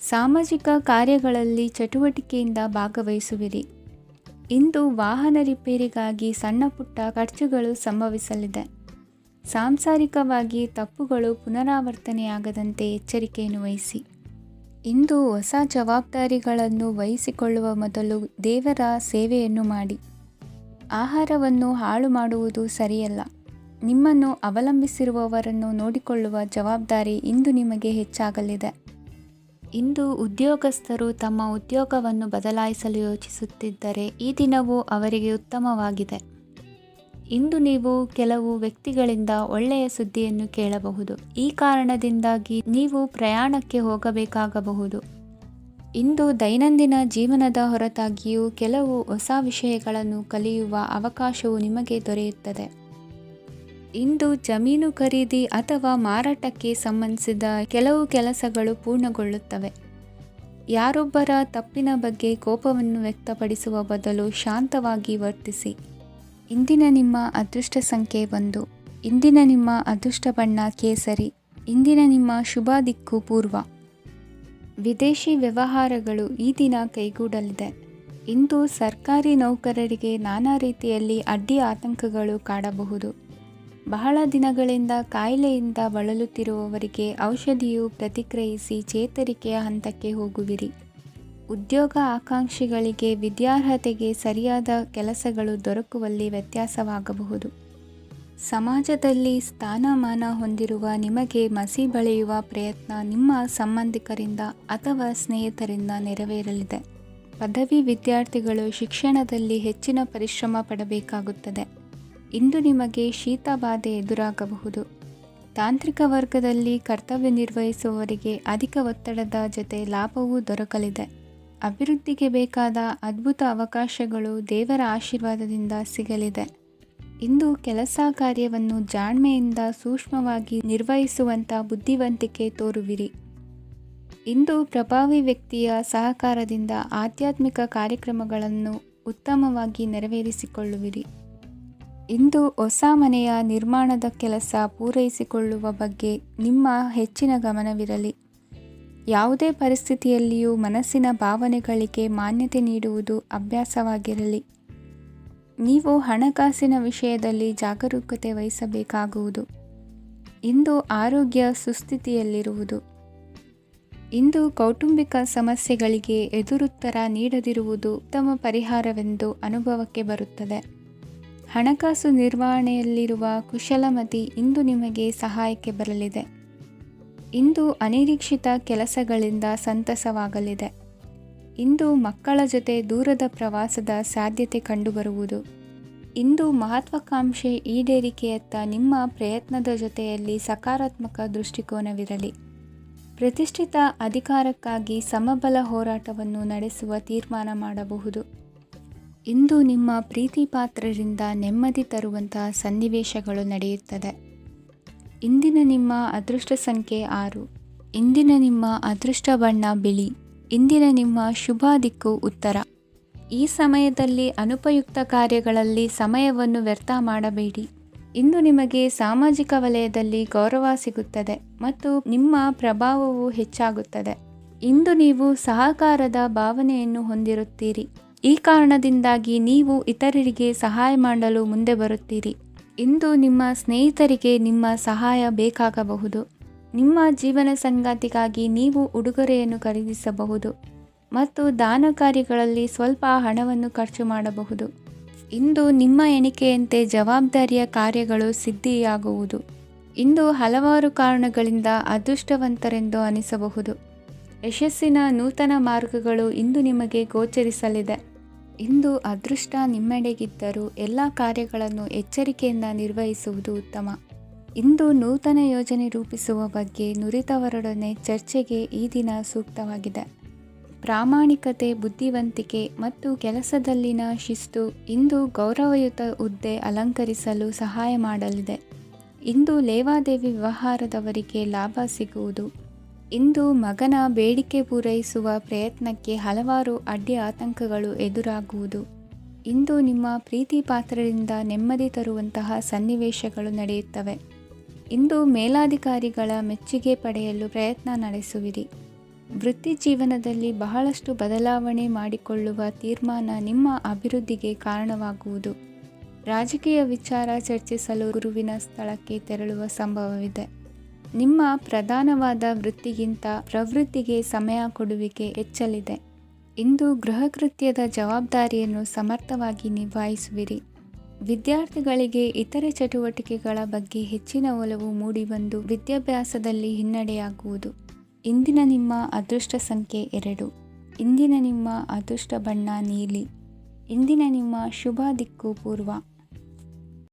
S1: ಸಾಮಾಜಿಕ ಕಾರ್ಯಗಳಲ್ಲಿ ಚಟುವಟಿಕೆಯಿಂದ ಭಾಗವಹಿಸುವಿರಿ. ಇಂದು ವಾಹನ ರಿಪೇರಿಗಾಗಿ ಸಣ್ಣ ಪುಟ್ಟ ಖರ್ಚುಗಳು ಸಂಭವಿಸಲಿದೆ. ಸಾಂಸಾರಿಕವಾಗಿ ತಪ್ಪುಗಳು ಪುನರಾವರ್ತನೆಯಾಗದಂತೆ ಎಚ್ಚರಿಕೆಯನ್ನು ವಹಿಸಿ. ಇಂದು ಹೊಸ ಜವಾಬ್ದಾರಿಗಳನ್ನು ವಹಿಸಿಕೊಳ್ಳುವ ಮೊದಲು ದೇವರ ಸೇವೆಯನ್ನು ಮಾಡಿ. ಆಹಾರವನ್ನು ಹಾಳು ಮಾಡುವುದು ಸರಿಯಲ್ಲ. ನಿಮ್ಮನ್ನು ಅವಲಂಬಿಸಿರುವವರನ್ನು ನೋಡಿಕೊಳ್ಳುವ ಜವಾಬ್ದಾರಿ ಇಂದು ನಿಮಗೆ ಹೆಚ್ಚಾಗಲಿದೆ. ಇಂದು ಉದ್ಯೋಗಸ್ಥರು ತಮ್ಮ ಉದ್ಯೋಗವನ್ನು ಬದಲಾಯಿಸಲು ಯೋಚಿಸುತ್ತಿದ್ದರೆ ಈ ದಿನವೂ ಅವರಿಗೆ ಉತ್ತಮವಾಗಿದೆ. ಇಂದು ನೀವು ಕೆಲವು ವ್ಯಕ್ತಿಗಳಿಂದ ಒಳ್ಳೆಯ ಸುದ್ದಿಯನ್ನು ಕೇಳಬಹುದು. ಈ ಕಾರಣದಿಂದಾಗಿ ನೀವು ಪ್ರಯಾಣಕ್ಕೆ ಹೋಗಬೇಕಾಗಬಹುದು. ಇಂದು ದೈನಂದಿನ ಜೀವನದ ಹೊರತಾಗಿಯೂ ಕೆಲವು ಹೊಸ ವಿಷಯಗಳನ್ನು ಕಲಿಯುವ ಅವಕಾಶವು ನಿಮಗೆ ದೊರೆಯುತ್ತದೆ. ಇಂದು ಜಮೀನು ಖರೀದಿ ಅಥವಾ ಮಾರಾಟಕ್ಕೆ ಸಂಬಂಧಿಸಿದ ಕೆಲವು ಕೆಲಸಗಳು ಪೂರ್ಣಗೊಳ್ಳುತ್ತವೆ. ಯಾರೊಬ್ಬರ ತಪ್ಪಿನ ಬಗ್ಗೆ ಕೋಪವನ್ನು ವ್ಯಕ್ತಪಡಿಸುವ ಬದಲು ಶಾಂತವಾಗಿ ವರ್ತಿಸಿ. ಇಂದಿನ ನಿಮ್ಮ ಅದೃಷ್ಟ ಸಂಖ್ಯೆ 1. ಇಂದಿನ ನಿಮ್ಮ ಅದೃಷ್ಟ ಬಣ್ಣ ಕೇಸರಿ. ಇಂದಿನ ನಿಮ್ಮ ಶುಭ ದಿಕ್ಕು ಪೂರ್ವ. ವಿದೇಶಿ ವ್ಯವಹಾರಗಳು ಈ ದಿನ ಕೈಗೂಡಲಿದೆ. ಇಂದು ಸರ್ಕಾರಿ ನೌಕರರಿಗೆ ನಾನಾ ರೀತಿಯಲ್ಲಿ ಅಡ್ಡಿ ಆತಂಕಗಳು ಕಾಡಬಹುದು. ಬಹಳ ದಿನಗಳಿಂದ ಕಾಯಿಲೆಯಿಂದ ಬಳಲುತ್ತಿರುವವರಿಗೆ ಔಷಧಿಯು ಪ್ರತಿಕ್ರಿಯಿಸಿ ಚೇತರಿಕೆಯ ಹಂತಕ್ಕೆ ಹೋಗುವಿರಿ. ಉದ್ಯೋಗ ಆಕಾಂಕ್ಷಿಗಳಿಗೆ ವಿದ್ಯಾರ್ಹತೆಗೆ ಸರಿಯಾದ ಕೆಲಸಗಳು ದೊರಕುವಲ್ಲಿ ವ್ಯತ್ಯಾಸವಾಗಬಹುದು. ಸಮಾಜದಲ್ಲಿ ಸ್ಥಾನಮಾನ ಹೊಂದಿರುವ ನಿಮಗೆ ಮಸಿ ಬಳಿಯುವ ಪ್ರಯತ್ನ ನಿಮ್ಮ ಸಂಬಂಧಿಕರಿಂದ ಅಥವಾ ಸ್ನೇಹಿತರಿಂದ ನೆರವೇರಲಿದೆ. ಪದವಿ ವಿದ್ಯಾರ್ಥಿಗಳು ಶಿಕ್ಷಣದಲ್ಲಿ ಹೆಚ್ಚಿನ ಪರಿಶ್ರಮ ಪಡಬೇಕಾಗುತ್ತದೆ. ಇಂದು ನಿಮಗೆ ಶೀತ ಬಾಧೆ ಎದುರಾಗಬಹುದು. ತಾಂತ್ರಿಕ ವರ್ಗದಲ್ಲಿ ಕರ್ತವ್ಯ ನಿರ್ವಹಿಸುವವರಿಗೆ ಅಧಿಕ ಒತ್ತಡದ ಜೊತೆ ಲಾಭವೂ ದೊರಕಲಿದೆ. ಅಭಿವೃದ್ಧಿಗೆ ಬೇಕಾದ ಅದ್ಭುತ ಅವಕಾಶಗಳು ದೇವರ ಆಶೀರ್ವಾದದಿಂದ ಸಿಗಲಿದೆ. ಇಂದು ಕೆಲಸ ಕಾರ್ಯವನ್ನು ಜಾಣ್ಮೆಯಿಂದ ಸೂಕ್ಷ್ಮವಾಗಿ ನಿರ್ವಹಿಸುವಂಥ ಬುದ್ಧಿವಂತಿಕೆ ತೋರುವಿರಿ. ಇಂದು ಪ್ರಭಾವಿ ವ್ಯಕ್ತಿಯ ಸಹಕಾರದಿಂದ ಆಧ್ಯಾತ್ಮಿಕ ಕಾರ್ಯಕ್ರಮಗಳನ್ನು ಉತ್ತಮವಾಗಿ ನೆರವೇರಿಸಿಕೊಳ್ಳುವಿರಿ. ಇಂದು ಹೊಸ ಮನೆಯ ನಿರ್ಮಾಣದ ಕೆಲಸ ಪೂರೈಸಿಕೊಳ್ಳುವ ಬಗ್ಗೆ ನಿಮ್ಮ ಹೆಚ್ಚಿನ ಗಮನವಿರಲಿ. ಯಾವುದೇ ಪರಿಸ್ಥಿತಿಯಲ್ಲಿಯೂ ಮನಸ್ಸಿನ ಭಾವನೆಗಳಿಗೆ ಮಾನ್ಯತೆ ನೀಡುವುದು ಅಭ್ಯಾಸವಾಗಿರಲಿ. ನೀವು ಹಣಕಾಸಿನ ವಿಷಯದಲ್ಲಿ ಜಾಗರೂಕತೆ ವಹಿಸಬೇಕಾಗುವುದು. ಇಂದು ಆರೋಗ್ಯ ಸುಸ್ಥಿತಿಯಲ್ಲಿರುವುದು. ಇಂದು ಕೌಟುಂಬಿಕ ಸಮಸ್ಯೆಗಳಿಗೆ ಎದುರುತ್ತರ ನೀಡದಿರುವುದು ಉತ್ತಮ ಪರಿಹಾರವೆಂದು ಅನುಭವಕ್ಕೆ ಬರುತ್ತದೆ. ಹಣಕಾಸು ನಿರ್ವಹಣೆಯಲ್ಲಿರುವ ಕುಶಲಮತಿ ಇಂದು ನಿಮಗೆ ಸಹಾಯಕ್ಕೆ ಬರಲಿದೆ. ಇಂದು ಅನಿರೀಕ್ಷಿತ ಕೆಲಸಗಳಿಂದ ಸಂತಸವಾಗಲಿದೆ. ಇಂದು ಮಕ್ಕಳ ಜೊತೆ ದೂರದ ಪ್ರವಾಸದ ಸಾಧ್ಯತೆ ಕಂಡುಬರುವುದು. ಇಂದು ಮಹತ್ವಾಕಾಂಕ್ಷೆ ಈಡೇರಿಕೆಯತ್ತ ನಿಮ್ಮ ಪ್ರಯತ್ನದ ಜೊತೆಯಲ್ಲಿ ಸಕಾರಾತ್ಮಕ ದೃಷ್ಟಿಕೋನವಿರಲಿ. ಪ್ರತಿಷ್ಠಿತ ಅಧಿಕಾರಕ್ಕಾಗಿ ಸಮಬಲ ಹೋರಾಟವನ್ನು ನಡೆಸುವ ತೀರ್ಮಾನ ಮಾಡಬಹುದು. ಇಂದು ನಿಮ್ಮ ಪ್ರೀತಿ ಪಾತ್ರರಿಂದ ನೆಮ್ಮದಿ ತರುವಂತಹ ಸನ್ನಿವೇಶಗಳು ನಡೆಯುತ್ತದೆ. ಇಂದಿನ ನಿಮ್ಮ ಅದೃಷ್ಟ ಸಂಖ್ಯೆ 6. ಇಂದಿನ ನಿಮ್ಮ ಅದೃಷ್ಟ ಬಣ್ಣ ಬಿಳಿ. ಇಂದಿನ ನಿಮ್ಮ ಶುಭ ದಿಕ್ಕು ಉತ್ತರ. ಈ ಸಮಯದಲ್ಲಿ ಅನುಪಯುಕ್ತ ಕಾರ್ಯಗಳಲ್ಲಿ ಸಮಯವನ್ನು ವ್ಯರ್ಥ ಮಾಡಬೇಡಿ. ಇಂದು ನಿಮಗೆ ಸಾಮಾಜಿಕ ವಲಯದಲ್ಲಿ ಗೌರವ ಸಿಗುತ್ತದೆ ಮತ್ತು ನಿಮ್ಮ ಪ್ರಭಾವವು ಹೆಚ್ಚಾಗುತ್ತದೆ. ಇಂದು ನೀವು ಸಹಕಾರದ ಭಾವನೆಯನ್ನು ಹೊಂದಿರುತ್ತೀರಿ. ಈ ಕಾರಣದಿಂದಾಗಿ ನೀವು ಇತರರಿಗೆ ಸಹಾಯ ಮಾಡಲು ಮುಂದೆ ಬರುತ್ತೀರಿ. ಇಂದು ನಿಮ್ಮ ಸ್ನೇಹಿತರಿಗೆ ನಿಮ್ಮ ಸಹಾಯ ಬೇಕಾಗಬಹುದು. ನಿಮ್ಮ ಜೀವನ ಸಂಗಾತಿಗಾಗಿ ನೀವು ಉಡುಗೊರೆಯನ್ನು ಖರೀದಿಸಬಹುದು ಮತ್ತು ದಾನ ಕಾರ್ಯಗಳಲ್ಲಿ ಸ್ವಲ್ಪ ಹಣವನ್ನು ಖರ್ಚು ಮಾಡಬಹುದು. ಇಂದು ನಿಮ್ಮ ಎಣಿಕೆಯಂತೆ ಜವಾಬ್ದಾರಿಯ ಕಾರ್ಯಗಳು ಸಿದ್ಧಿಯಾಗುವುದು. ಇಂದು ಹಲವಾರು ಕಾರಣಗಳಿಂದ ಅದೃಷ್ಟವಂತರೆಂದು ಅನಿಸಬಹುದು. ಯಶಸ್ಸಿನ ನೂತನ ಮಾರ್ಗಗಳು ಇಂದು ನಿಮಗೆ ಗೋಚರಿಸಲಿದೆ. ಇಂದು ಅದೃಷ್ಟ ನಿಮ್ಮೆಡೆಗಿದ್ದರೂ ಎಲ್ಲ ಕಾರ್ಯಗಳನ್ನು ಎಚ್ಚರಿಕೆಯಿಂದ ನಿರ್ವಹಿಸುವುದು ಉತ್ತಮ. ಇಂದು ನೂತನ ಯೋಜನೆ ರೂಪಿಸುವ ಬಗ್ಗೆ ನುರಿತವರೊಡನೆ ಚರ್ಚೆಗೆ ಈ ದಿನ ಸೂಕ್ತವಾಗಿದೆ. ಪ್ರಾಮಾಣಿಕತೆ, ಬುದ್ಧಿವಂತಿಕೆ ಮತ್ತು ಕೆಲಸದಲ್ಲಿನ ಶಿಸ್ತು ಇಂದು ಗೌರವಯುತ ಹುದ್ದೆ ಅಲಂಕರಿಸಲು ಸಹಾಯ ಮಾಡಲಿದೆ. ಇಂದು ಲೇವಾದೇವಿ ವ್ಯವಹಾರದವರಿಗೆ ಲಾಭ ಸಿಗುವುದು. ಇಂದು ಮಗನ ಬೇಡಿಕೆ ಪೂರೈಸುವ ಪ್ರಯತ್ನಕ್ಕೆ ಹಲವಾರು ಅಡ್ಡಿ ಆತಂಕಗಳು ಎದುರಾಗುವುದು. ಇಂದು ನಿಮ್ಮ ಪ್ರೀತಿ ಪಾತ್ರರಿಂದ ನೆಮ್ಮದಿ ತರುವಂತಹ ಸನ್ನಿವೇಶಗಳು ನಡೆಯುತ್ತವೆ. ಇಂದು ಮೇಲಾಧಿಕಾರಿಗಳ ಮೆಚ್ಚುಗೆ ಪಡೆಯಲು ಪ್ರಯತ್ನ ನಡೆಸುವಿರಿ. ವೃತ್ತಿ ಜೀವನದಲ್ಲಿ ಬಹಳಷ್ಟು ಬದಲಾವಣೆ ಮಾಡಿಕೊಳ್ಳುವ ತೀರ್ಮಾನ ನಿಮ್ಮ ಅಭಿವೃದ್ಧಿಗೆ ಕಾರಣವಾಗುವುದು. ರಾಜಕೀಯ ವಿಚಾರ ಚರ್ಚಿಸಲು ಗುರುವಿನ ಸ್ಥಳಕ್ಕೆ ತೆರಳುವ ಸಂಭವವಿದೆ. ನಿಮ್ಮ ಪ್ರಧಾನವಾದ ವೃತ್ತಿಗಿಂತ ಪ್ರವೃತ್ತಿಗೆ ಸಮಯ ಕೊಡುವಿಕೆ ಹೆಚ್ಚಲಿದೆ. ಇಂದು ಗೃಹ ಕೃತ್ಯದ ಜವಾಬ್ದಾರಿಯನ್ನು ಸಮರ್ಥವಾಗಿ ನಿಭಾಯಿಸುವಿರಿ. ವಿದ್ಯಾರ್ಥಿಗಳಿಗೆ ಇತರೆ ಚಟುವಟಿಕೆಗಳ ಬಗ್ಗೆ ಹೆಚ್ಚಿನ ಒಲವು ಮೂಡಿಬಂದು ವಿದ್ಯಾಭ್ಯಾಸದಲ್ಲಿ ಹಿನ್ನಡೆಯಾಗುವುದು. ಇಂದಿನ ನಿಮ್ಮ ಅದೃಷ್ಟ ಸಂಖ್ಯೆ 2. ಇಂದಿನ ನಿಮ್ಮ ಅದೃಷ್ಟ ಬಣ್ಣ ನೀಲಿ. ಇಂದಿನ ನಿಮ್ಮ ಶುಭ ದಿಕ್ಕು ಪೂರ್ವ.